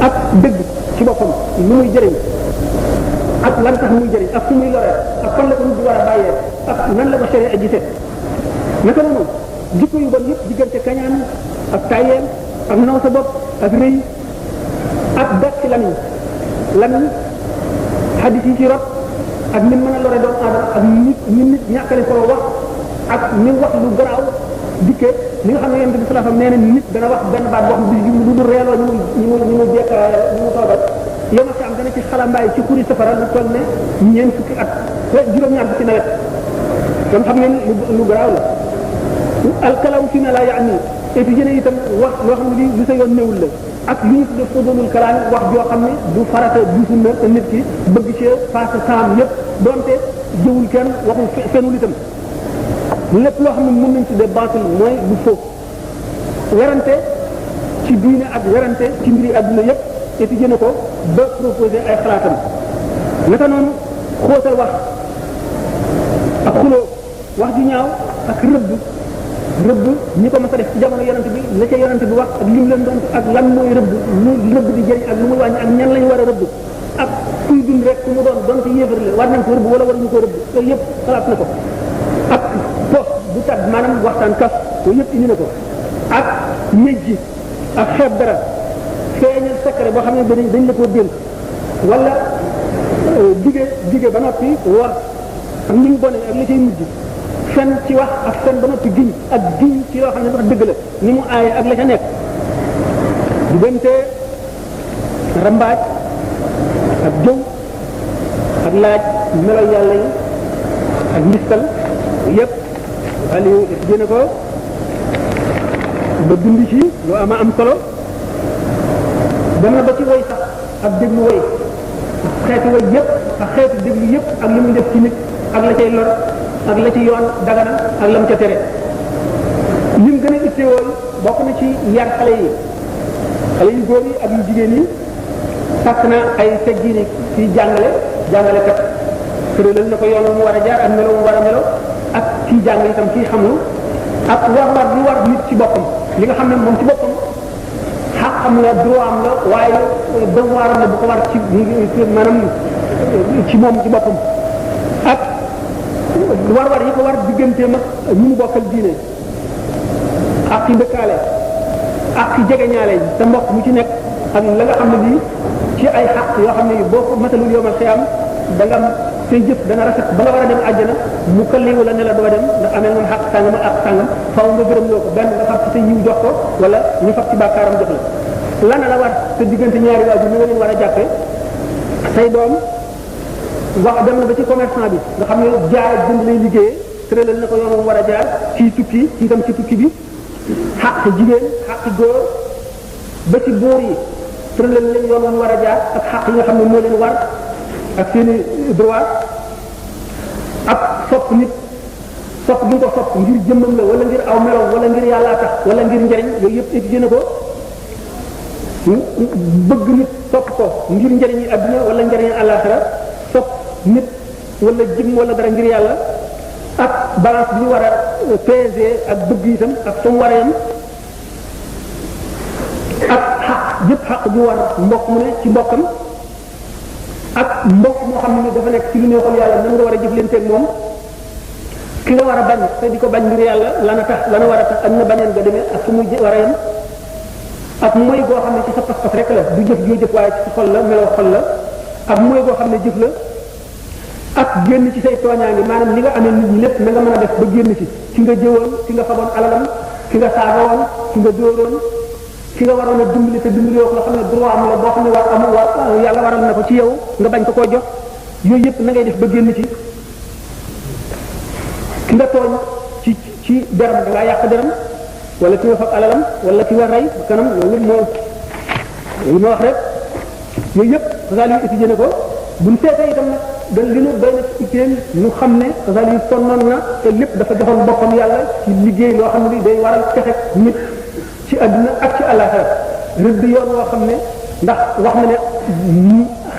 ak dëgg ci boppam lu muy jëriñ ak lan tax muy jëriñ ak fu muy loree ak fan la ko nit di war a bàyyee ak nan la ko séré a gisee naka noonu jikko yu bon yëpp diggante kañaan ak tayeel ak naw sa bopp ak rëy ak gat ci lamiñ xadis yi ci rot ak ni mën a lore doomu aadama ak nit ñàkkale ko wax ak ni wax lu garaaw dikkee li nga xam ne yonent bi sallallahu alayhi wasallam nee na nit dana wax benn baat boo xam ne lu dul reeloo ñu mu jekk ñu mu toogal yow ma ci am dana ci xalambaay ci xuri safara lu toll ne ñeent fukki at juróom-ñaar fukki nawet kon xam ngeen lu garaaw la alkalaam fi na laa yaani étudier itam wax loo xam ne li lu sa yoon néewul la ak li ñu tuddee fudulul kalaam wax joo xam ne du farata du sunna te nit ki bëgg ci passé temps yëpp donte jëwul kenn waxul fenul itam lépp loo xam ne mën nañ tuddee baatil mooy lu foofu werante ci diine ak werante ci mbiri adduna yëpp étudier na ko ba proposé ay xalaatam naka noonu xóotal wax ak xuloo wax ju ñaaw ak rëbb ñi ko mës a def ci jamono yonent bi la ca yonent bi wax ak lim leen doon ak lan mooy rëbb lu rëbb di jëriñ ak lu muy wàññi ak ñan lañu war a rëbb ak kuy dund rek ku mu doon doon ci yéefar la war nañ ko rëbb wala waruñu ko rëbb loolu yëpp xalaat na ko ak pof bu tàgg maanaam waxtaan kaf loolu yëpp indi na ko ak ñëj ji ak xeeb dara feeñal secret boo xam ne dañ la koo dénk wala dige ba noppi war ak ni mu bone ak la cay mujj fen ci wax ak fen ba noppi giñ ak giñ ci loo xam ne sax dëgg la ni mu aaye ak la ca nekk diggante rambaaj ak jëw ak laaj melo yàlla yi ak ndistal yépp Aliou dina ko ba dund ci lu ama am solo dem na ba ci woy sax ak déglu woy xeeti woy yépp ak xeeti déglu yépp ak li muy def ci nit ak la cay lor ak la ci yoon dagana ak lam ca tere lim gën a itteewoo bokk na ci yar xale yu góor yi ak yu jigéen yi sàkk na ay teggini ci jàngalekat tëralal na ko yoon mu war a jaar ak melo mu war a melo ak kii jàng itam kii xamlu ak war bi war nit ci boppam li nga xam ne moom ci boppam xaq am la droit am la waaye devoiram la bu ko war ci maanaam ci moom ci boppam ak war yi ko war digganteem ak ñu mu bokkal diine ak ci dëkkaale ak ci jegeñaale yi te mbokk mu ci nekk ak la nga xam ne bii ci ay xaq yoo xam ne boo ko matalul yomal xiyam da nga am say jëf dana rafet ba nga war a dem àjjana mu kalliwu la ne la doo dem ndax amee moom xaq sàngam ak sàngam faaw nga gërëm loo ko benn nga fab ci sa yiw jox ko wala ñu fab ci bàkkaaram jox la lan la war te diggante ñaari waajur ni nga leen war a jàppe say doom wax dem na ba ci commerçant bi nga xam ne jaar ak jënd lay liggéeyee tëralal na ko yoon war a jaar ci tukki ci itam ci tukki bi xaq jigéen xaq góor ba ci góor yi tëralal leen yoon war a jaar ak xaq yi nga xam ne moo leen war ak seeni droit ak sopp nit sopp gi nga ko sopp ngir jëmmam la wala ngir aw meloom wala ngir yàllaa tax wala ngir njariñ yooyu yëpp étudié na ko bëgg nit sopp ko ngir njariñ yi adduna wala njariñ àllaaxira sopp nit wala jëm wala dara ngir yàlla ak balance bi ñu war a peser ak bëgg itam ak fa mu war a yem ak xaq jëpp xaq bi war mbokk mu ne ci mbokkam ak mbokk moo xam ne dafa nekk ci lu neexul yàlla nan nga war a jëflanteeg moom ki nga war a bañ te di ko bañ ngir yàlla lana tax lana war a tax ak na bañeen nga demee ak fu muy war a yem ak mooy goo xam ne ci sa pas-pas rek la du jëf joo jëf waaye ci xol la meloo xol la ak mooy goo xam ne jëf la ak génn ci say tooñaangi maanaam li nga amee nit ñi lépp na nga mën a def ba génn ci ki nga jëwoon ki nga faboon alalam ki nga saagawoon ki nga dóoroon ki nga waroon a dimbali te dimbali yoo xam ne droit am la boo xam ne war amul war yàlla waral na ko ci yow nga bañ ko koo jox yooyu yëpp na ngay def ba génn ci ki nga tooñ ci deram da ngaa yàq deram wala ki nga fab alalam wala ki nga rey kanam loolu moo li ma wax rek yooyu yëpp xasaal yi étudié na ko buñ seetee itam nag da li nu doy na itteel ñu xam ne xasaal yi sonnoon na te lépp dafa joxoon boppam yàlla ci liggéey loo xam ne day waral texe nit ci àdduna ak ci àllaaxira rëdd yoon woo xam ne ndax wax na ne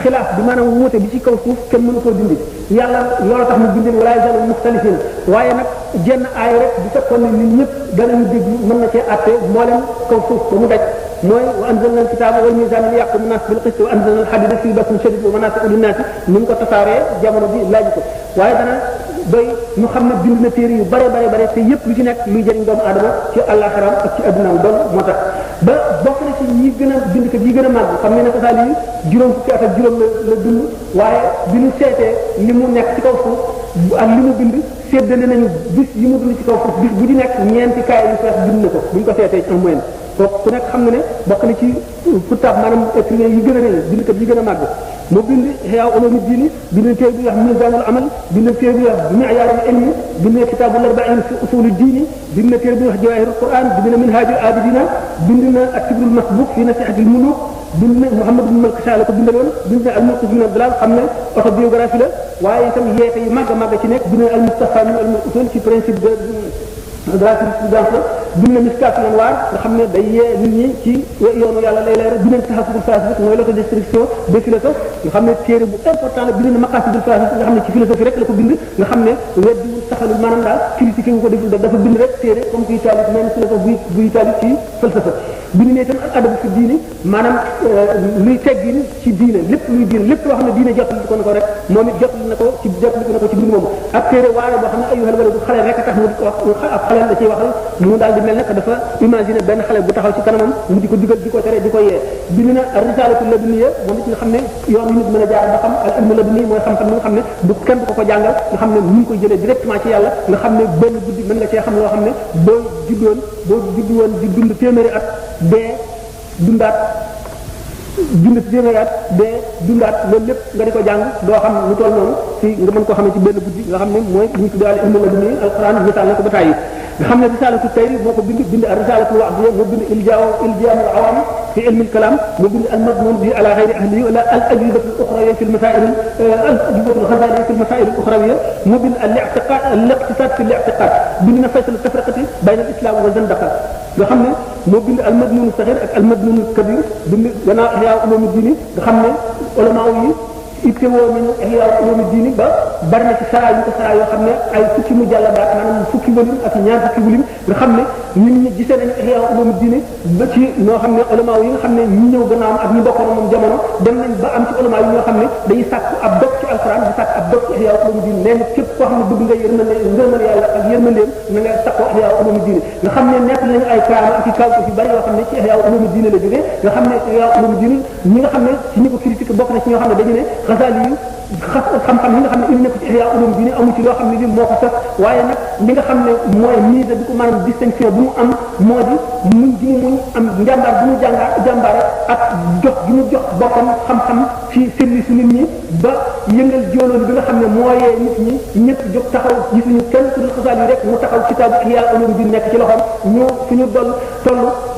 xilaaf bi maanaam wuute bi ci kaw suuf kenn mënu koo dindi yàlla loolu tax mu bindin wala yazalu muxtalifin waaye nag jenn aay rek bu fekkoon ne nit ñëpp danañu dégg mën na cee àtte mboolem kaw suuf ba mu daj mooy wa anzalna al-kitaba wal mizana liyahkuma an-nas bil qist wa anzalna al-hadida fihi ba'sun shadid wa manafi'u lin-nas ni mu ko tasaaree jamono bi laaj ko waaye dana doy ñu xam ne bind na téere yu bare te yépp lu ci nekk luy jëriñ doomu aadama ci àllaxiraam ak ci addunaam doon moo tax ba bokk na ci ñi gën a bindkat yi gën a màgg xam ne ne xasaal yi juróom fukki at ak juróom la dund waaye bi ñu seetee li mu nekk ci kaw suuf ak li mu bind séddale nañu bis yi mu dund ci kaw suuf bis bu di nekk ñeenti kaay yu fees bind na ko bu ñu ko seetee en moyenne kooku ku nekk xam nga ne bokk na ci kutaab maanaam écrivain yi gën a rëy bindkat yi gën a màgg mu bind Ihya Ulumuddin bind téere bi wax Mizanul Amal bind téere bi wax Mi'yarul Ilmi bind Kitabul Arba'in fi Usulid Din bind téere bi wax Jawahirul Quran bind Minhajul Abidin bind na At-Tibrul Masbuk fi Nasihatil Muluk bind na Muhammad ibn Malkasha la ko bindaloon bind na Al-Muqtaz min Ad-Dalal xam ne autobiographie la waaye itam yeete yu màgg a màgg ci nekk bind na Al-Mustafa min al-Usul ci principe de la jurisprudence la bind na Mishkatul Anwar nga xam ne day yee nit ñi ci yoonu yàlla lay leer bind na Tahassusul Falasifa mooy l'autodescription des philosophes nga xam ne téere bu important la bind na Maqasidul Falasifa nga xam ne ci philosophie rek la ko bind nga xam ne weddiwul saxalul maanaam daal critiqué wu ko deful dafa bind rek téere comme kuy taalif même philosophe buy taalif ci falsafa bind ne itam al adabu fi diini maanaam luy teggin ci diine lépp luy diine lépp loo xam ne diine jottali ko na ko rek moom it jottali na ko ci bind moomu ak téere waare boo xam ne ayyuhal waladu xale rek a tax mu di ko wax ab xale la ciy waxal mu daal di mel ne dafa imaginer benn xale bu taxaw ci kanamam mu di ko digal di ko tere di ko yee bind na risalatu laduniya moom it nga xam ne yoon wi nit mën a jaar ba xam al ilmu laduni mooy xam-xam bi nga xam ne du kenn du ko jàngal nga xam ne ñu ngi koy jëlee directement ci yàlla nga xam ne benn guddi mën nga cee xam loo xam ne boo juddu woon di dund téeméeri at dee dundaat loolu lépp nga di ko jàng doo xam lu toll noonu ci nga mën koo xamee ci benn guddi nga xam ne mooy ñu tuddee al ilmu laduni alquran misaal na ko ba tàyyi nga xam ne risalatu tayri moo ko bind risalatu wa'diyya moo bind iljaamul awam fi ilmi al-kalam moo bind al-madmun bi ala ghayri ahlihi wala al-ajwibatu al-ukhrawiyya fi al-masail al-ajwibatu al-ghazaliyya fi al-masail al-ukhrawiyya moo bind al-i'tiqad al-iqtisad fi al-i'tiqad bind na faysal tafriqati bayna al-islam wa zandaqa nga xam ne moo bind al-madmun as-saghir ak al-madmun al-kabir bind gannaaw Ihya Ulumuddin nga xam ne ulama yi ittewoo nañu Ihya Ulumuddin ba bari na ci sara yu ko sara yoo xam ne ay fukki mu jàllabaat maanaam fukki wëlim ak ñaar fukki wëlim nga xam ne nit ñi gisee nañu Ihya Ulumuddin ba ci ñoo xam ne ulama yi nga xam ne ñu ñëw gannaawam ak ñu bokkoon moom jamono dem nañ ba am ci ulama yi ñoo xam ne dañuy sàkk ab dog ci alquran di sàkk ab dog ci Ihya Ulumuddin nee na képp koo xam ne bëgg nga ngërmal yàlla ak yërmandeem na nga sàkko Ihya Ulumuddin nga xam ne nekk nañu ay kaama ak i kaw yu bari yoo xam ne ci Ihya Ulumuddin la jógee nga xam ne Ihya Ulumuddin ñi nga xam ne ci ñi ko critique bokk na ci ñoo xam ne dañu ne Ghazali yu xam-xam yi nga xam ne indi na ko ci Ihya Ulumuddin amu ci loo xam ne li moo ko sax waaye nag li nga xam ne mooy mise di ko maanaam distinction bu mu am moo di muñ gi mu muñ am njàmbaar bu mu jàmbaare ak jox gi mu jox boppam xam-xam ci service nit ñi ba yëngal jooloon bi nga xam ne moo yee nit ñi ñëpp jóg taxaw gisuñu kenn ku dul Ghazali rek mu taxaw kitaabu Ihya Ulumuddin nekk ci loxoom ñu suñu toll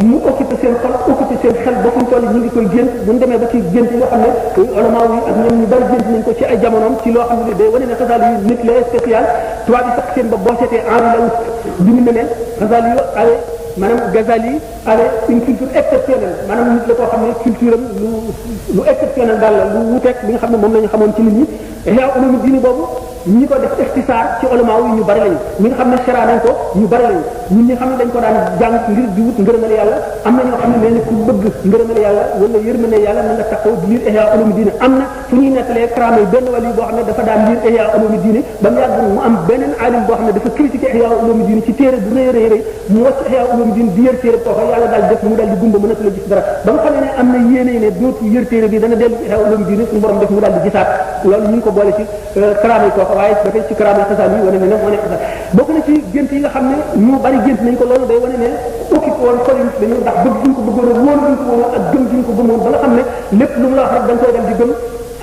mu occupé seen xol occupé seen xel ba fuñ toll ñu ngi koy gént bu ñu demee ba ci gént yoo xam ne ulama yi ak ñoom ñu bari gént nañ ko ci ay jamonoom ci loo xam ne day wane ne Ghazali yu nit la spécial tubaab yi sax seen ba boo seetee Henri Laous bind na ne Ghazali yu ale maanaam Ghazali ale une culture exceptionnelle maanaam nit la koo xam ne culture am lu exceptionnel daal la lu wuteeg li nga xam ne moom la ñu xamoon ci nit ñi Ihya Ulumuddin boobu ñi ko def ixtisaar ci ulama yi ñu bari lañu ñi nga xam ne sera nañ ko ñu bari lañu ñun ñi xam ne dañ ko daan jàng ngir di wut ngërëmal yàlla am na ñoo xam ne nee na ku bëgg ngërëmal yàlla wala yërmande yàlla na nga taxaw di lire Ihya Ulumuddin am na fu ñuy nettalee karaama yi benn wali boo xam ne dafa daan lire Ihya Ulumuddin ba mu yàgg mu am beneen alim boo xam ne dafa critiqué Ihya Ulumuddin ci téere bu rëy rëy mu wàcc Ihya Ulumuddin di yër téere kooka yàlla daal def mu daal di gumba mënatu la gis dara ba nga xam ne am na yéene ne dootu yër téere bi dana dellu Ihya Ulumuddin suñu borom def mu daal di gisaat loolu ñu ngi ko boole ci karaama yi kooka waaye ba tey ci karaama Ghazali yi wane ne moo nekk sax bokk na ci gént yi nga xam ne ñu bari gént nañ ko loolu day wane ne occupé woon xol yi dañu ndax bëgg duñ ko bëggoon a wóolu duñ ko bëggoon ak gëm duñ ko gëmoon ba nga xam ne lépp lu mu la wax rek da nga koy dem di gëm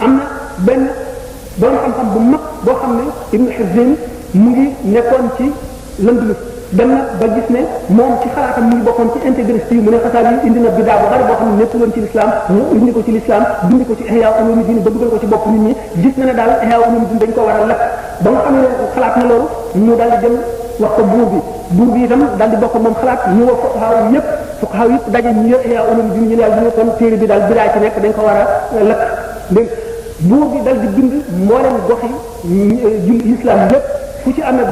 am na benn doon xam-xam bu mag boo xam ne Ibn Hizm mu ngi nekkoon ci L'Andalus dem na ba gis ne moom ci xalaatam mu ngi bokkoon ci intégriste yi mu ne Ghazali yi indi na bidaa bu bari boo xam ne nekkul woon ci l'islam mu indi ko ci l'islam bind ko ci Ihya Ulumuddin ba dugal ko ci bopp nit ñi gis na ne daal Ihya Ulumuddin dañ ko war a lakk ba nga xam ne xalaat na loolu mu daal di dem wax ko buur bi itam daal di bokk moom xalaat ñu woo fuqahaa yëpp daje ñu yor Ihya Ulumuddin ñu ne daal ñu kon téere bi daal bidaa ci nekk dañ ko war a lakk dégg buur bi daal di bind mboolem goxi l'islam yëpp ku ci amee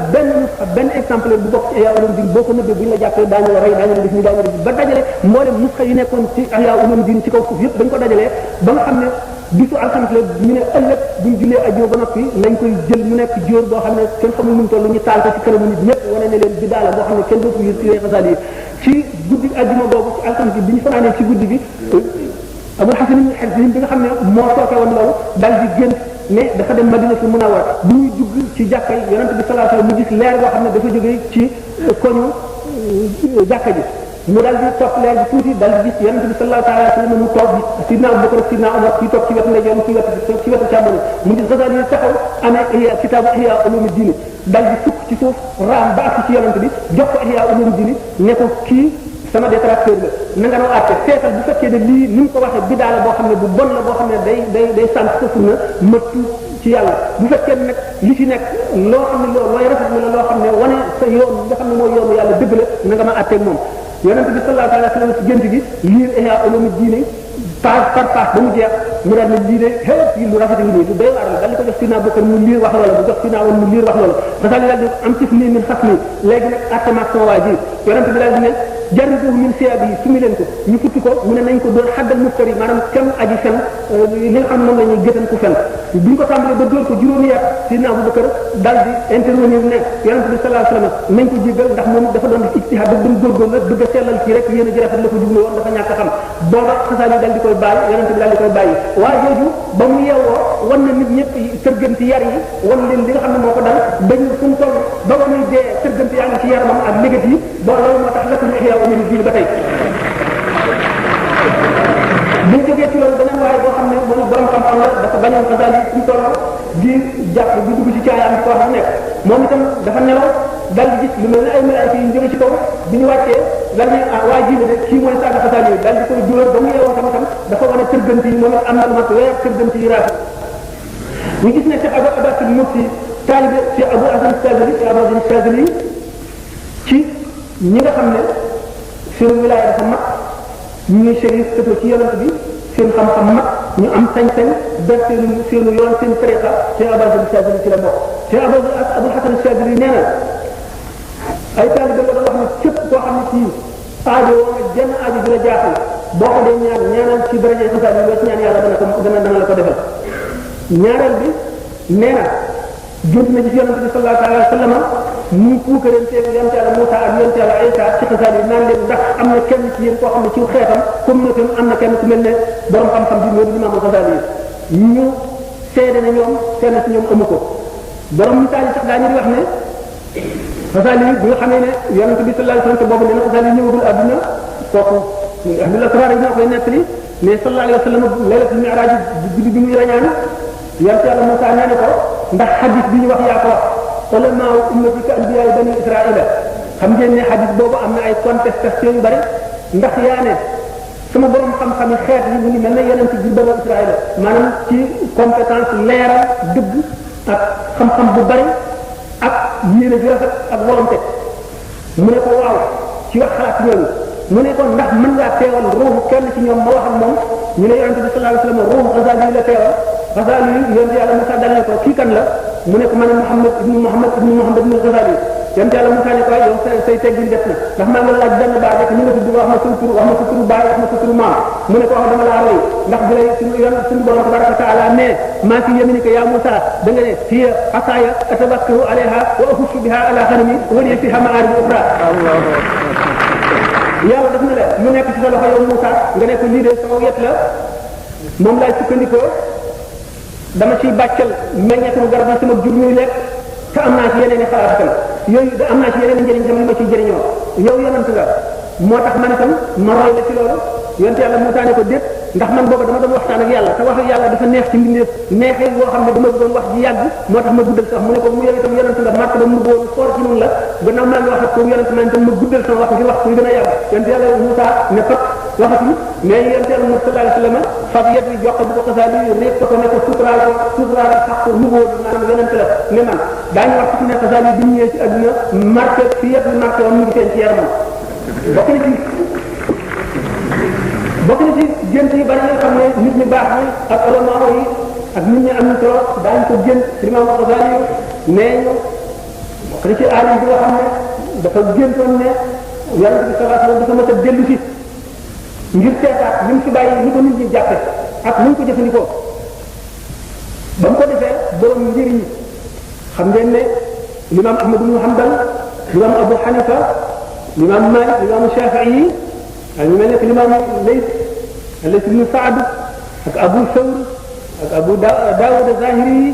benn exemplaire bu bokk ci Ihya Ulumuddin boo ko nëbbee bu ñu la jàppee daañu la rey daañu la def ni daañu la def ba dajale mboolem nusxa yi nekkoon ci Ihya Ulumuddin ci kaw suuf yëpp dañ ko dajalee ba nga xam ne bisu alxames la ñu ne ëllëg buñ jullee ajjuma ba noppi lañ koy jël mu nekk jóor boo xam ne kenn xamul nu mu toll ñu taal ko ci kanamu nit ñëpp wane ne leen bi daala boo xam ne kenn dootu yër ci xasaal yi ci guddi ajjuma boobu ci alxames bi ñu fanaanee ci guddi gi Abul Hasan ibn Hazim bi nga xam ne moo tooke woon loolu dal di génn ne dafa dem Madinatul Munawwara bu ñuy dugg ci jàkka yi yonent bi sallallahu alayhi wasallam mu gis leer boo xam ne dafa jógee ci koñu jàkka ji mu dal di topp leer bi tuuti dal di gis yonent bi sallallahu alayhi wasallam mu toog sidna Abubakar sidna Umar kii toog ci wetu ndeyjoor ci wetu càmmoñ mu gis Ghazali yi taxaw amee kitaabu Ihya Ulumuddin dal di sukk ci suuf raam ba ak ci yonent bi jox ko Ihya Ulumuddin ne ko kii sama détracteur la na nga noo àtte seetal bu fekkee ne lii ni mu ko waxee bidaa la boo xam ne bu bon la boo xam ne day sant sa sunna mëttu ci yàlla bu fekkee nag li ci nekk loo xam ne looy rafet la loo xam ne wane sa yoon nga xam ne mooy yoonu yàlla dëgg la na nga ma àtteeg moom yonent bi sallallahu alayhi wa sallam ci gént gi liir Ihya Ulumuddin par paas ba mu jeex mu daal ne lii de fii lu rafet ngi nii lu doy waar la dal di ko jox Sidna Abubakar mu liir wax loola bu jox Sidna Umar mu liir wax loola daal di am ci nii min xas nii léegi nag attamaak sama waa ji yonent bi daal di ne jarribuhu min siyaabi yi sumi leen ko ñu futti ko mu ne nañ ko doon xaddal muftari maanaam kenn aji fen li nga xam ne moom la ñuy gëtan ku fen bu ñu ko tàmbalee ba dóor ko juróomi yàq Sidna Abubakar daal di intervenir ne yonent bi sallallahu alayhi wasallam nañ ko jéggal ndax moom dafa doon def ijtihaad da doon góorgóorlu la bëgg a sellal kii rek yéen a ji rafet la ko jublu woon dafa ñàkk a xam booba xasaan yi dal di koy bàyyi yonent bi daal di koy bàyyi waaye jooju ba mu yeewoo wan na nit ñëpp tërganti yar yi wan leen li nga xam ne moo ko dal dañu fu mu toll ba ba muy dee tërganti yaa ngi ci yaramam ak légat yi bo loolu moo tax lakk ñu Ihya Ulumuddin ba tey bu ñu jógee ci loolu beneen waaye boo xam ne moom borom xam-xam la dafa bañoon xasaal yi fu mu toll di jàpp di dugg ci caayaam ko wax nekk moom itam dafa nelaw dal di gis lu mel ne ay malaayika yu jóge ci kaw bi ñu wàccee dal ne waa ji de kii mooy saaga xasaal yi dal di koy dóor ba mu yeewoo tam dafa wane tërgant yi moom it am na lu mat weer tërgant yi rafet ñu gis ne Cheikh Abou Abbas al-Mufti taalibe Cheikh Abou Hasan Chazali Cheikh Abou Hasan Chazali ci ñi nga xam ne seen wilaaya dafa mag ñuy chérif tëtoo ci yonent bi seen xam-xam mag ñu am sañ-sañ def seenu yoon seen tariqa Cheikh Abou Hasan Chazali ci la bokk Cheikh Abou Hasan Chazali nee na ay taalibe la doon wax ne képp koo xam ne ci aajo woo nga jenn aajo bi la jaaxal boo ko dee ñaanal ci daraja xasaal yi loo ci ñaan yàlla dana la ko defal ñaareel bi nee na gént na ci yonent bi sallallahu alayhi wa sallam mu puukarante yonent yàlla Muusaa ak yonent yàlla Isaa ci xasaal yi naan leen ndax am na kenn ci yéen koo xam ne ci xeetam communauté am na kenn ku mel ne borom xam-xam bi moo di imaamul xasaal yi ñu seede na ñoom kenn ci ñoom amu ko borom misaal yi sax daañu di wax ne xasaal yi bi nga xamee ne yonent bi sallallahu alayhi wa sallam te boobu nee na xasaal yi ñëwagul àdduna kooku alhamdulilah tabaar yi ñoo koy nettali mais sallallahu alayhi wa sallam laylatul mi'raaj guddi bi muy rañaan yonent yàlla Muusaa nee na ko ndax xadis bi ñu wax yaa ko wax ulamaa ummati ka anbiyaa bani Israaïla xam ngeen ne xadis boobu am na ay contestation yu bari ndax yaa ne sama borom xam-xam yi xeet yi mu ngi mel ne yonent bi bani Israaïla maanaam ci compétence leeral dëgg ak xam-xam bu bari ak yéene ju rafet ak volonté mu ne ko waaw ci wax xalaat ñooñu mu ne ko ndax mën ngaa teewal ruuxu kenn ci ñoom ma wax ak moom ñu ne yonent bi sallallahu alayhi wa sallam ruuxu Ghazali la teewal Ghazali yonent yàlla Musaa dal ne ko kii kan la mu ne ko man Muhammad ibnu Ghazali yonent yàlla Musaa ne ko yow say teggin def na ndax maa ngi laaj benn baat rek ni nga tudd wax ma sa tur wax ma sa turu baay wax ma sa turu maam mu ne ko wax dama laa roy ndax bi lay suñu borom tabaraka wa taala ne maa fi yaminika ya Musaa da nga ne hiya asaaya atawakkalu alayha wa ahussu biha ala ghanami wa li fiha ma'arib ukhra yàlla daf na la mu nekk ci sa loxo yow Moussa nga ne ko lii de sama yet la moom laay sukkandikoo dama ciy bàccal meññeetu garab yi sama jur ñuy lekk te am naa ci yeneen i xalaat itam yooyu am naa ci yeneen i njëriñ itam li ma ciy jëriñoo yow yonent nga moo tax man itam ma roy la ci loolu yonent yàlla Moussa ne ko déet ndax man booba dama doon waxtaan ak yàlla te wax ak yàlla dafa neex ci mbindeef neexee boo xam ne dama doon wax ji yàgg moo tax ma guddal sax mu ne ko mu yow itam yonent nga mark ba mu boon foor ci noonu la gannaaw maa ngi wax ak ko yonent man itam ma guddal sama wax gi wax ko gën a yàgg yonent yàlla Moussa ne fat waxatu mais yonent yàlla Moussa sallallahu alayhi wa sallam fab yet bi jox ko bu ko xasaali réeg ko ne ko suturaal sax ko mu boon maanaam yonent la ne man daañu wax ci ne xasaali bi ñëwee ci àdduna marqué fi yet bi marqué woon mu ngi feeñ ci yaramam bokk na ci gént yi bari nga xam ne nit ñi baax ñi ak ulama yi ak nit ñi am na solo daañu ko gént Imam Ghazali nee ñu ci aalim bi nga xam ne dafa géntoon ne yonent bi sallallahu alayhi wasallam dafa mën a dellu si ngir seetaat li mu fi bàyyi ni ko nit ñi jàppe ak ni ñu ko jëfandikoo ba mu ko defee borom njëriñ xam ngeen ne l'imam Ahmad ibn Hanbal l'imam Abu Hanifa l'imam Malik l'imam Shafi'i ak ñu mel ne l'imam Layth ibn Sa'd ak Abu Thawr ak Abu Dawud az-Zahiri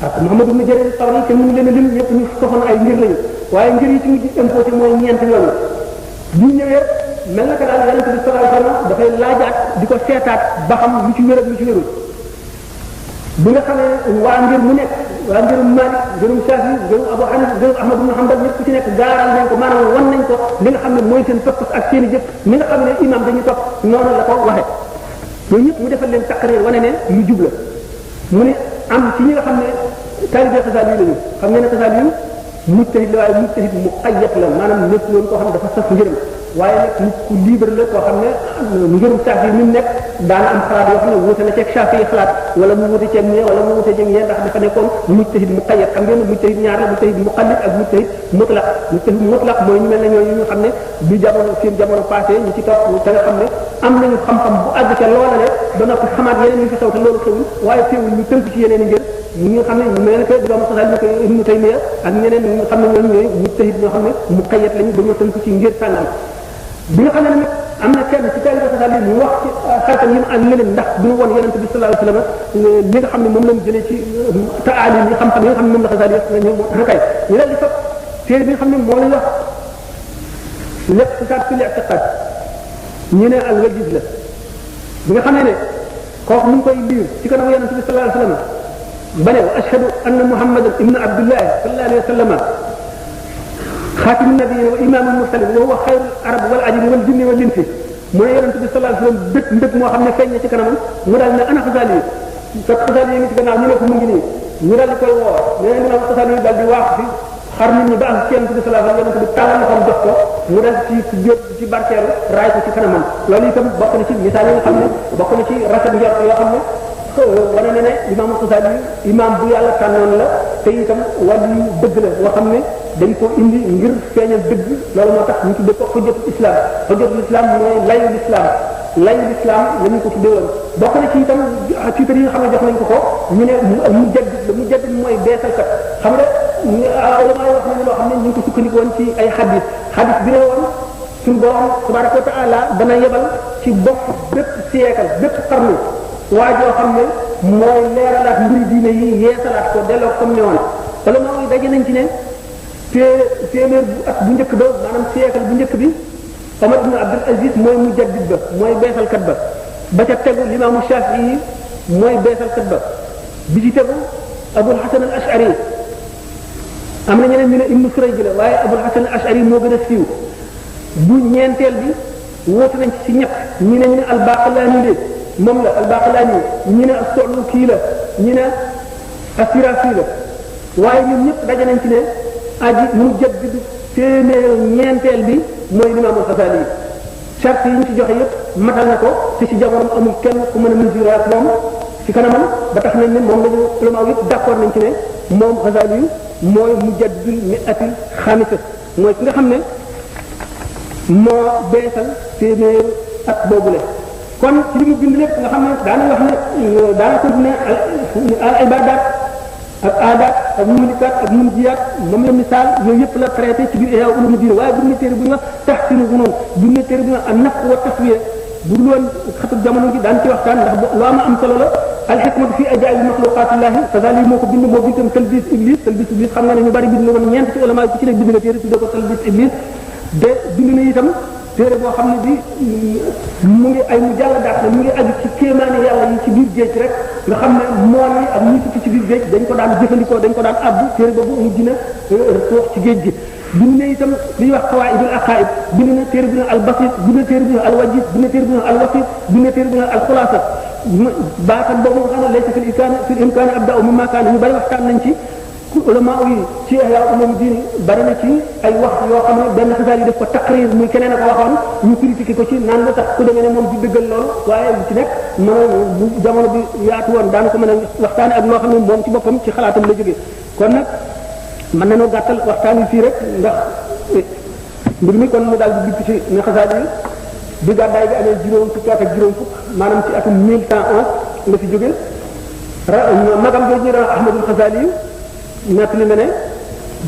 ak Muhammad ibn Jarir al-Tabari te mu leen lim ñëpp ñu soxoon ay ngir lañu waaye ngir yi ci mujj imposé mooy ñeent yoon bu ñëwee mel na que daal yonent bi sallallahu alayhi wasallam dafay laajaat di ko seetaat ba xam lu ci wér ak lu ci wérul bi nga xamee waa ngir mu nekk waa ngirum Malik ngirum Shafi ngirum Abu Hanifa ngirum Ahmad ibn Hanbal ñëpp ku ci nekk gaaral nañ ko maanaam wan nañ ko li nga xam ne mooy seen topp ak seen i jëf mi nga xam ne imam dañuy topp noonu la ko waxe ñooñu ñëpp mu defal leen taqrir wane ne lu jub la mu ne am ci ñi nga xam ne taalibe Xasaali yi lañu xam ngeen ne Xasaali yi mujtahid la waaye mujtahid muqayyad la maanaam nekk loolu koo xam ne dafa saf ngërëm waaye nag nit ku libre la koo xam ne ngërum Shafi mi mu nekk daana am xalaat yoo xam ne wuute na ceeg Shafi yi xalaat wala mu wuute ceeg ñee wala mu wuute ceeg ñee ndax dafa nekkoon mujtahid muqayyad xam ngeen ne mujtahid ñaar la mujtahid muqallid ak mujtahid mutlaq mooy ñu mel ne ñooñu ñu xam ne bi jamono seen jamono passé ñu ci topp te nga xam ne am nañu xam-xam bu àgg ca loola le ba noppi xamaat yeneen ñu fi xew te loolu xewul waaye teewul ñu tënk ci yeneen i ngir ñi nga xam ne ñu mel ne que doomu Xasaali ñu ko Ibnu Taymiya ak ñeneen ñi nga xam ne ñooñu ñooy mujtahid ñoo xam ne muqayyad lañu dañoo tënk ci ngir sàngam bi nga xam ne nag am na kenn ci taalibe Xasaali mu wax ci xaritam yi mu ànd leen ndax du ñu woon yonent bi sallallahu alayhi wasallam li nga xam ne moom lañ jëlee ci taalim yi xam-xam yi nga xam ne moom la Xasaali wax ñoom kay ñu daal di fab téere bi nga xam ne moo lañ wax l'iqtisaad fi l-i'tiqaad ñu ne al wajiz la bi nga xam ne kooku mu ngi koy liir ci kanamu yonent bi sallallahu alayhi wasallam ba ne wa ashhadu anna muhammadan ibnu abdillahi sallallahu alayhi wasallam xaatimu nabiyyiin wa imaamul mursaliin wa huwa xayrul arab wal ajami wal jinni wal insi mu ne yonent bi sallallahu alayhi wasallam dëkk ndëkk moo xam ne feeñ na ci kanamam mu daal ne ana Xasaali yi fekk Xasaali yi ngi ci gannaaw ñu ne ko mu ngi nii ñu daal di koy woo nee na Xasaali yi daal di waax fi xar nit ñi ba am ci yonent bi sallallahu alayhi wasallam yonent bi tàllal loxoom jox ko mu daal ci barkeelu raay ko ci kanamam loolu itam bokk na ci misaal yi nga xam ne bokk na ci rafet njort yoo xam ne wane na ne imam Xasaali imam bu yàlla tànnoon la te itam wàllu dëgg la boo xam ne dañ ko indi ngir feeñal dëgg loolu moo tax ñu tuddee ko xujjatul islam xujjatul islam mooy layu l'islam la ñu ko tuddee woon bokk na ci itam titre yi nga xam ne jox nañ ko ko ñu ne mu jaddid mooy beesalkat xam nga ulama yi wax nañu loo xam ne ñu ngi ko sukkandiku woon ci ay xadis bi ne woon suñu borom tabaraka wa taala dana yebal ci bopp bépp siècle bépp xarnu waa joo xam ne mooy leeralaat mbiri diine yi yeesalaat ko delloo comme ne woon ulama yi daje nañ ci ne téeméer bu at bu njëkk ba maanaam siècle bu njëkk bi Omar ibn Abdul Aziz mooy mujaddid ba mooy beesalkat ba ca tegu limaamu Shafii mooy beesalkat ba bi ci tegu Abul Hasan al Ash'ari am na ñeneen ñu ne Ibnu Surayj la waaye Abul Hasan al Ash'ari moo gën a siiw bu ñeenteel bi woote nañ ci ñett ñi ne ñu ne al-Baqillani de moom la al-Baqillani ñi ne as-Suluki la ñi ne as-Sirasi la waaye ñun ñëpp daje nañ ci ne aji mujaddid téeméer ñeenteel bi mooy Imaam Xasaali yi charte yi ñu ci joxe yëpp matal na ko te ci jamono amul kenn ku mën a mesurer ak moom ci kanamam ba tax nañ ne moom lañu ulama yëpp d'accord nañ ci ne moom Xasaali yi mooy mujaddidul mi'atil xaamisa mooy ki nga xam ne moo beesal téeméer at boobule kon ci li mu bind lépp nga xam ne daana wax ne daana continuer al ibadat ak aadaat ak muhlikaat ak munjiyaat moom la misaal yooyu yëpp la traité ci biir Ihya Ulumuddin waaye bu ñu téere bu ñu wax Tahsiinu Zunuun bu ñu téere bu ñu wax an-nafs wa tasfiya bu dul woon xatub jamono gi daan ci waxtaan ndax lu am solo la al-hikmatu fi ajaa'ibi maxluqaatillahi Xasaali moo ko bind moo bind tam Talbiis Iblis xam nga ne ñu bari bind na woon ñeent ci ulama ku ci nekk bind na téere tuddee ko Talbiis Iblis de bind na itam téere boo xam ne bi mu ngi ay mujalladaat la mu ngi aju ci kéemaani yàlla yi ci biir géej rek nga xam ne mool yi ak ñi tukki ci biir géej dañ ko daan jëfandikoo dañ ko daan abbu téere boobu mu dina toox ci géej gi bind na itam li ñuy wax qawaidul aqaid bind na téere bi na al basit bind na téere bi na al wajid bind na téere bi na al wasit bind na téere bi na al xulaasa baatam boobu nga xam ne laysa fil imkaani abda'u mimma kaana ñu bari waxtaan nañ ci ulama yi ci Ihya Ulumuddin bari na ci ay wax yoo xam ne benn Xasaali yi def ko taqrir muy keneen a ko waxoon ñu critiqué ko ci naan la tax ku demee ne moom di dëggal loolu waaye lu ci nekk mën a bu jamono bi yaatu woon daan ko mën a waxtaane ak loo xam ne moom ci boppam ci xalaatam la jógee kon nag mën nañoo gàttal waxtaan wi fii rek ndax mbir mi kon mu daal di dikk ci ne Xasaali bi gàddaay bi amee juróom fukki at ak juróom fukk maanaam ci atum 1111 la fi jóge magam jooju ñu doon Ahmadul Xasaali nekk li ne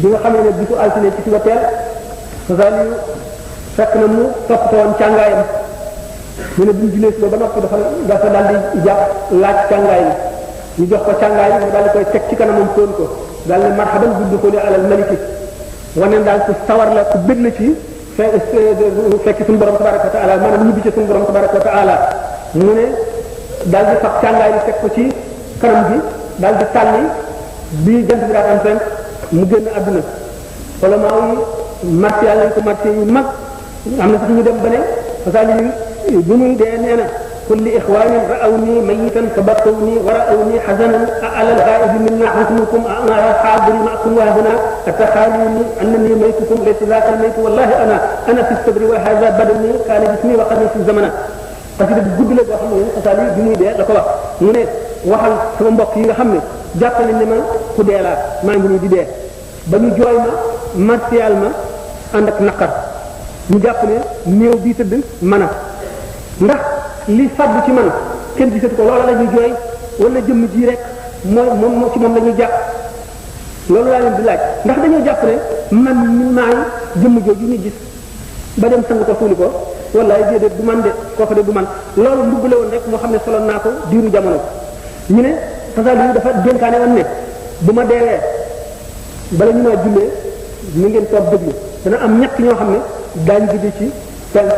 bi nga xamee ne bisu altine ci suba teel Xasaali fekk na mu toppatoo woon càngaayam ñu ne bi ñu jullee suba ba noppi dafa daal di jàpp laaj càngaay bi ñu jox ko càngaay bi mu daal di koy teg ci kanamam fóon ko daal ne marhaban gudd ko li alal maliki wane daal ku sawar la ku bëgg la ci fekk suñu borom tabaraka wa taala maanaam ñibbi ci suñu borom tabaraka wa taala mu ne daal di fab càngaay bi teg ko ci kanam bi daal di tàlli bi jant bi daataan fenk mu génn àdduna wala maa yi martial lañ ko marché yu mag am na sax ñu dem ba ne Xasaali bi muy dee nee na كل إخواني رأوني ميتا فبكوني ورأوني حزنا على الغائب منا حكمكم أنا حاضر معكم وهنا أتخالوني أنني ميتكم ليس ذاك الميت والله أنا في الصدر وهذا بدني كان جسمي وقد في الزمن قصيدة بجد لك وحمد Xasaali bi muy dee la ko wax mu ne waxal sama mbokk yi nga xam ne jàpp nañ ne ma ku dee laa maa ngi nii di dee ba ñu jooy ma martial ma ànd ak naqar ñu jàpp ne néew bii tëdd mën a ndax li fàddu ci man kenn gisatu ko loola la ñuy jooy wala jëmm ji rek moom ci moom la ñuy jàpp loolu laa leen di laaj ndax dañoo jàpp ne man maay jëmm jooju ñu gis ba dem sang ko suuli ko wallaay déedéet du man de kooku de du man loolu mbubb la woon rek moo xam ne soloon naa ko diiru jamono ñu ne Xasaali yi dafa dénkaane woon ne bu ma deewee bala ñu maa jullee ñu ngeen toog déglu dana am ñett ñoo xam ne daañu jóge ci penk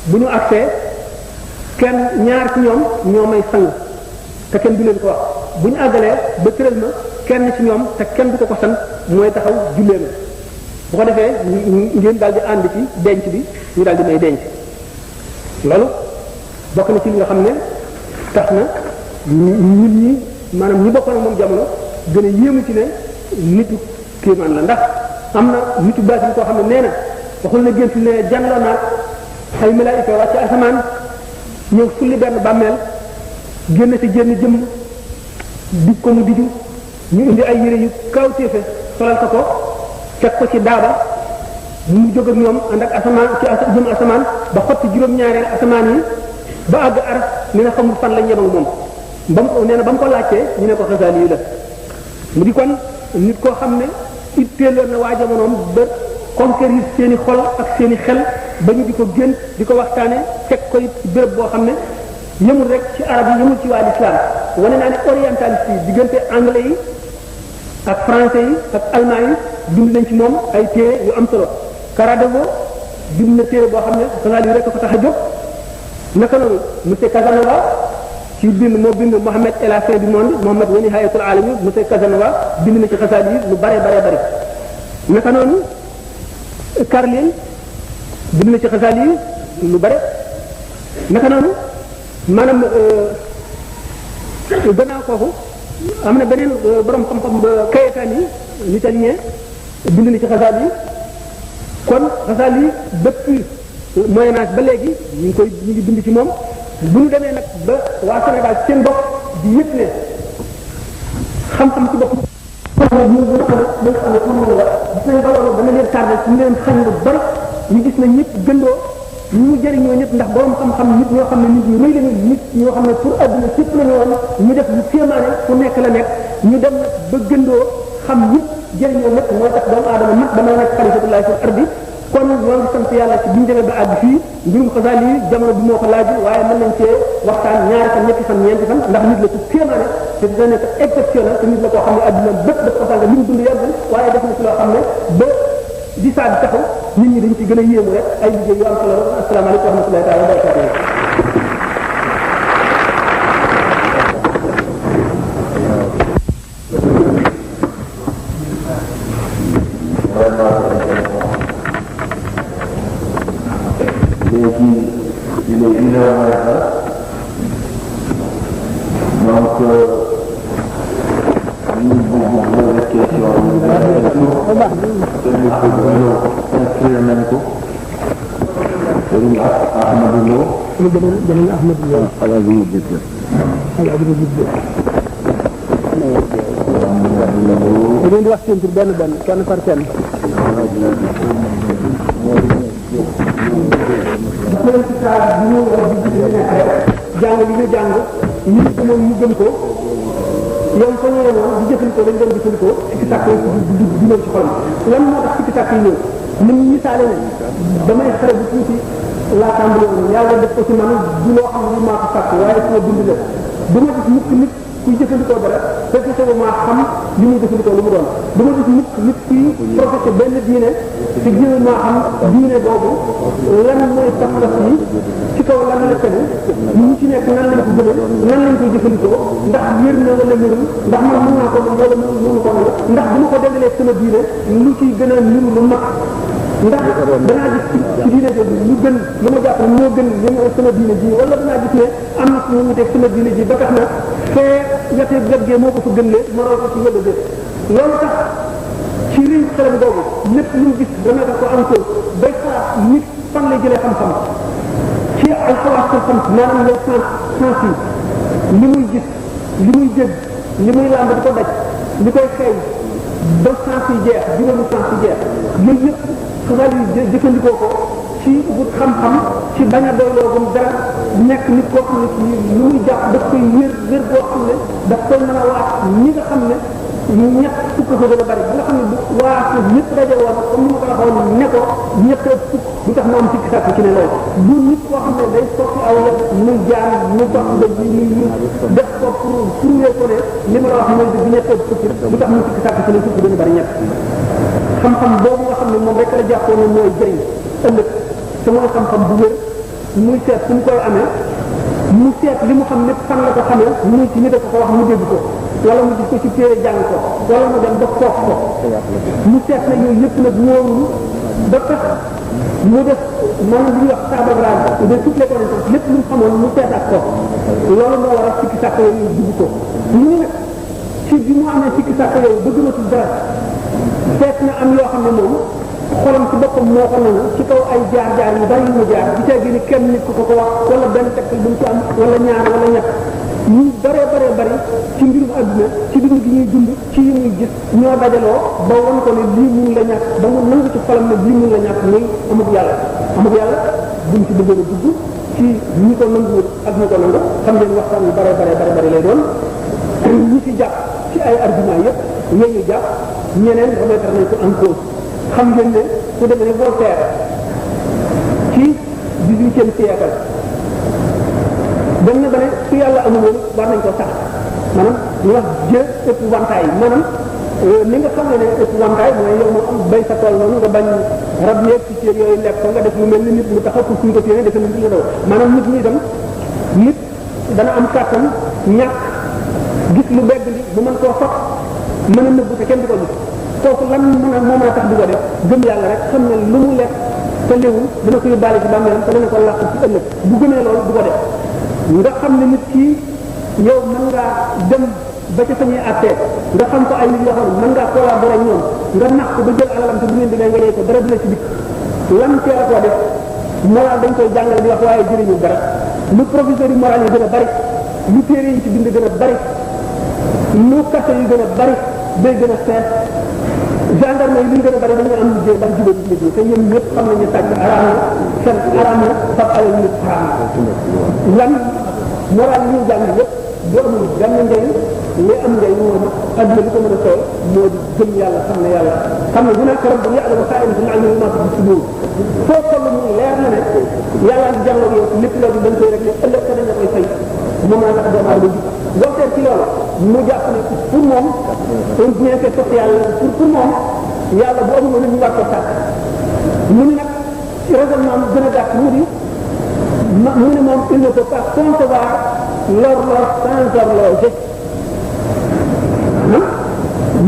bu ñu agsee kenn ñaar ci ñoom ñoo may sang te kenn du leen ko wax bu ñu àggalee ba tëral ma kenn ci ñoom te kenn du ko sant mooy taxaw jullee ma bu ko defee ngeen daal di ànd ci denc bi ñu daal di may denc loolu bokk na ci li nga xam ne tax na nit ñi maanaam ñi bokkoon ak moom jamono gën a yéemu ci ne nitu kéemaan la ndax am na nitu baatin koo xam ne nee na waxul na gént ne janloo naag ay malaayika wàcc asamaan ñëw fulli benn bàmmeel génn ci génn jëmm dig ko mu diju ñu indi ay yére yu kaw téefe solal ko teg ko ci daaba mu jóg ak ñoom ànd ak asamaan ci jëm asamaan ba xotti juróom-ñaareel asamaan yi ba àgg aras ni na xamul fan lañ yem ak moom ba mu nee na ba mu ko laajtee ñu ne ko Xasaali yi la mu di kon nit koo xam ne itteeloon na waa jamonoom ba conquérir seen i xol ak seen i xel ba ñu di ko génn di ko waxtaane teg ko it ci béréb boo xam ne yëmul rek ci arab yi yëmul ci waa l'islam wane naa ne orientaliste yi diggante anglais yi ak français yi ak allemand yi bind nañ ci moom ay téere yu am solo Karadevo bind na téere boo xam ne Xasaali yi rek ko tax a jóg naka noonu monsieur Casanova ci bind moo bind Mohammed et la fin du monde Mohammed wa nihayatul alami monsieur Casanova bind na ci Xasaali yi lu bare bare naka noonu Carlyle bind na ci Xasaali yi lu bare naka noonu maanaam gannaaw kooku am na beneen borom xam-xam Kayetaan yi l'italien bind na ci Xasaali yi kon Xasaali yi depuis Moyen Âge ba léegi ñu ngi bind ci moom bu ñu demee nag ba waa Sénégal seen bopp di yëpp ne xam-xam ci bopp ñu gis nañ ba loolu dana leen tardé ñu leen xañ lu bari ñu gis na ñëpp gëndoo ñu jëriñoo ñëpp ndax borom xam-xam nit ñoo xam ne nit ñu rëy lañu nit ñoo xam ne pour adduna sépp la ñu woon ñu def lu kéemaane fu nekk la nekk ñu dem nag ba gëndoo xam ñëpp jëriñoo ñëpp mooy tax doomu aadama nit ba mën a nekk xalifatullahi fil ardi kon ñoo ngi sant yàlla ci bi ñu demee ba àgg fii mbirum Xasaali yi jamono bi moo ko laaj waaye mën nañ cee waxtaan ñaari fan ñetti fan ñeenti fan ndax nit la ku kéemaane te dina nekk exceptionnel te nit la koo xam ne adduna bépp daf ko sànq li mu dund yàggul waaye def na ci loo xam ne ba di saa bi taxaw nit ñi dañ ci gën a yéemu rek ay liggéey yu am solo asalaamaaleykum wa rahmatullahi taala wa barakatuh il est 1h20 donc ñu bëgg des questions inscrire nañ ko Serigne Ahmadou Lo Serigne Ahmadou Lo Al Aziz Jidde da ngeen di wax seen tur benn benn kenn par kenn. jàng li ñu jàng ñu moom ñu gëm ko yow fa ñu yemoon di jëfandikoo dañ doon jëfandikoo sikki sàkk yi du ñëw ci xolam lan moo tax sikki sàkk yi ñëw ni mu misaale ne damay xare bu tuuti laa tàmbali woon yàlla def ko ci man du loo xam ne maa ko sàkk waaye sama bind la du ma gis mukk nit kuy jëfandikoo dara fekk sama maa xam li muy jëfandikoo lu mu doon du ma gis mukk nit kuy professé benn diine te jéem maa xam diine boobu lan mooy pas-pas yi ci kaw lan la tegu ñu ci nekk nan lañ ko gënal nan lañ koy jëfandikoo ndax wér na wala wérul ndax man mën naa ko wala mënu ko ndax bu ma ko déglee sama diine lu ciy gën a niru lu mag ndax danaa gis ci diine boobu lu gën lu ma jàpp moo gën li sama diine ji wala danaa gis ne am na suñu wuteeg sama diine ji ba tax na fee yatee gàggee moo ko fa gën lee ma raw ko ci wala dé loolu tax ci riñ xelam boobu lépp lu mu gis remettre ko en cause bay xalaat nit fan lay jëlee xam-xam ci alxawaas xam maanaam les sens yi li muy gis li muy dégg li muy làmb di ko daj li koy xeeñ ba sens yi jeex juróomi sens yi jeex yooyu yëpp xabaar yi jëfandikoo ko ci wut xam-xam ci bañ a doyloo gum dara nekk nit koo xam ne ci lu muy jàpp daf koy wér wér boo xam ne daf koy mën a waat ñi nga xam ne ñett fukk ko gën a bari bi nga xam ne bu waat ñëpp daje woon comme ni ma ko waxoon ne ko ñett fukk du tax mu am sikki sàkk ci ne loolu bu nit koo xam ne day soppi aw yëpp muy jaar mu topp ba ñu def ko pour wéer ko ne li ma la wax mooy bi ñett fukk du tax mu sikki sàkk ci ne fukk gën a bari ñett xam-xam boobu nga xam ne moom rek la jàppoon ne mooy jëriñ ëllëg te mooy xam-xam bu wér muy seet fu mu koy amee mu seet li mu xam lépp fan la ko xamee muy ci nit a ko wax mu dégg ko wala mu gis ko ci téere jàng ko wala mu dem ba foof ko mu seet na yooyu yëpp nag wóorul ba tax mu def maanaam li ñuy wax sababrage de toutes les connaissances lépp lu mu xamoon mu seetaat ko loolu moo war a sikki sàkk yooyu dugg ko ñu nag ci bi mu amee sikki sàkk yooyu bëgg na ci dara seet na am yoo xam ne moom xolam ci boppam moo ko nangu ci kaw ay jaar-jaar yu bari yu mu jaar di caa génne kenn nit ku ko wax wala benn tegtal bu mu ci am wala ñaar wala ñett ñu bare bari ci mbirum adduna ci dund gi ñuy dund ci yi muy gis ñoo dajaloo ba wan ko ne lii mun la ñàkk ba mu nangu ci xolam ne lii mun la ñàkk muy amuk yàlla buñ ci bëggoon a dugg ci ñi ko nangu ak ñi ko nangu xam ngeen waxtaan yu bare lay doon ñi ci jàpp ci ay argument yëpp ñooñu jàpp ñeneen remettre nañ ko en cause xam ngeen ne ku demee ne Voltaire ci 18e siècle dem na ba ne su yàlla amul woon war nañ ko sax maanaam ñu wax jë épouvantail maanaam ni nga xam ne épouvantail mooy yow moo am bay sa tool noonu nga bañ rab yeeg ci cër yooyu lekk ko nga def lu mel ni nit mu taxaw pour suñ ko téene defe nit la daw maanaam nit ñi itam nit dana am kàttan ñàkk gis lu begg li bu mën koo fot mën a nëbbu te kenn du ko gis kooku lan mën a moo mën a tax du ko def gëm yàlla rek xam ne lu mu lekk te léwul dina ko yóbbaale ci bàmmeelam te dana ko làq ci ëllëg bu gëmee loolu du ko def nga xam ne nit kii yow mën ngaa dem ba ca sañuy attee nga xam ko ay nit yoo xam ne mën ngaa collaborer ak ñoom nga nax ko ba jël alalam te bu ngeen demee nga yee ko dara dina ci dikk lan teel a koo def moral dañ koy jàngale di wax waaye jëriñu dara lu professeur yi moral yi gën a bari lu téere yi ci bind gën a bari lu kase yi gën a bari day gën a seet gendarme yi li ñu gën a bari dañu am liggéey ndax jubóo bi liggéey te ñoom ñëpp xam nañu sàcc araam na fen araam na fab alal nit araam na lan moral yi ñu jàng yëpp du amul benn njëriñ li am njëriñ moom adduna li ko mën a sooy moo di gëm yàlla xam ne bu nekk rab bu yàlla ba saa indi naa ñu ma ci suñu foo toll mu leer na ne yàlla di jàngal yow lépp loolu dañ koy rek ne ëllëg ka dañ la koy fay moom laa tax doomu aadama Voltaire ci loolu mu jàpp ne pour moom un bienfait social pour moom yàlla bu amul woon ñu war ko sàkk mu ne nag ci raisonnement mu gën a gàtt mu di mu ne moom il ne peut pas concevoir l'horloge sans horloger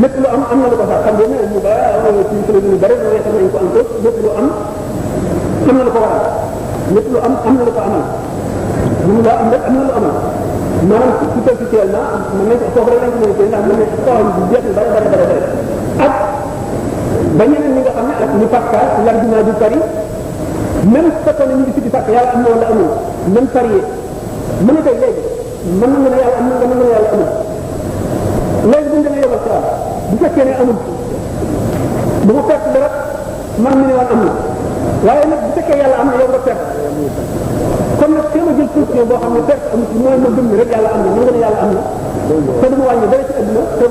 lépp lu am na lu ko sax xam ngeen ne ñu bari ci solo ñu bari weesal nañ ko encore lépp lu am na lu ko waral lépp lu am na lu ko amal mënu laa am rek am na lu amal maanaam superficiellement mën nañ ko foofu rek lañ ko mën a jël ndax mën nañ xool bu jeex bari ak ba ñeneen ñi nga xam ne ak ñu Pascal l'argument du pari même su fekkoon ne ñu ngi fi di fàkk yàlla am na wala amul même parier mën na tey léegi mën na nga ne yàlla am na nga mën na yàlla amul léegi bu ñu demee ci am bu fekkee ne amul bu ma perte dara man mi ne woon am na waaye nag bu fekkee yàlla am na yow nga perte kon nag téema jël position boo xam ne perte amul ci mooy ma gëm ne rek yàlla am na mën nga ne yàlla am na te du ma wàññi dara ci àdduna te